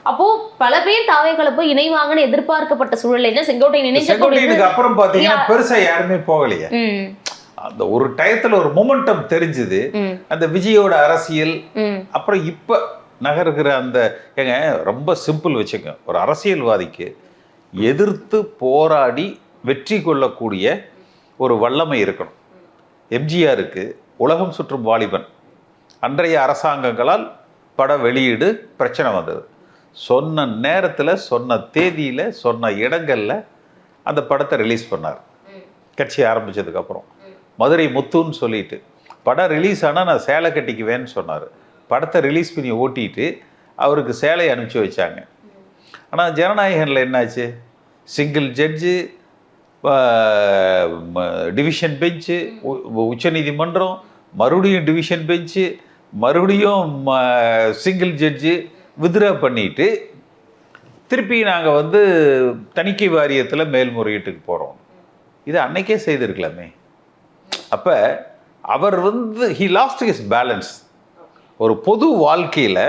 அப்போ பல பேர் தாவேக்களை போய் இணைவாங்கன்னு எதிர்பார்க்கப்பட்ட சூழல்ல செங்கோட்டையனுக்கு அப்புறம் பாத்தீங்கன்னா பெருசா யாருமே போகலையே. அந்த ஒரு டயத்துல ஒரு மொமெண்டம் தெரிஞ்சுது. அந்த விஜயோட அரசியல் அப்புறம் இப்ப நகருகிற அந்த ரொம்ப சிம்பிள் வச்சுக்க, ஒரு அரசியல்வாதிக்கு எதிர்த்து போராடி வெற்றி கொள்ளக்கூடிய ஒரு வல்லமை இருக்கணும். எம்ஜிஆருக்கு உலகம் சுற்றும் வாலிபன் அன்றைய அரசாங்கங்களால் பட வெளியீடு பிரச்சனை வந்தது. சொன்ன நேரத்தில், சொன்ன தேதியில், சொன்ன இடங்களில் அந்த படத்தை ரிலீஸ் பண்ணார். கட்சி ஆரம்பித்ததுக்கப்புறம் மதுரை முத்துன்னு சொல்லிட்டு படம் ரிலீஸ் ஆனால் நான் சேலை கட்டிக்குவேன்னு சொன்னார். படத்தை ரிலீஸ் பண்ணி ஓட்டிட்டு அவருக்கு சேலை அனுப்பிச்சி வச்சாங்க. ஆனால் ஜனநாயகனில் என்னாச்சு? சிங்கிள் ஜட்ஜு, டிவிஷன் பெஞ்சு, உச்சநீதிமன்றம், மறுபடியும் டிவிஷன் பெஞ்சு, மறுபடியும் சிங்கிள் ஜட்ஜு வித்ரா பண்ணிட்டு திருப்பி நாங்கள் வந்து தணிக்கை வாரியத்தில் மேல்முறையீட்டுக்கு போகிறோம். இது அன்னைக்கே செய்திருக்கலாமே. அப்போ அவர் வந்து ஹி லாஸ்ட் ஹிஸ் பேலன்ஸ். ஒரு பொது வாழ்க்கையில்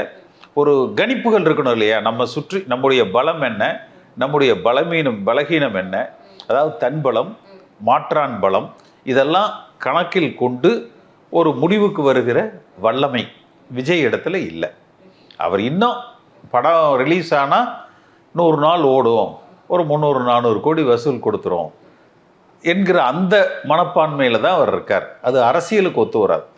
ஒரு கணிப்புகள் இருக்கணும் இல்லையா? நம்ம சுற்றி நம்முடைய பலம் என்ன, நம்முடைய பலகீனம் என்ன, அதாவது தன் பலம், மாற்றான் பலம், இதெல்லாம் கணக்கில் கொண்டு ஒரு முடிவுக்கு வருகிற வல்லமை விஜய் இடத்துல இல்லை. அவர் இன்னும் படம் ரிலீஸ் ஆனால் 100 நாள் ஓடும், ஒரு 300-400 கோடி வசூல் கொடுத்துரும் என்கிற அந்த மனப்பான்மையில் தான் அவர் இருக்கார். அது அரசியலுக்கு ஒத்து வராது.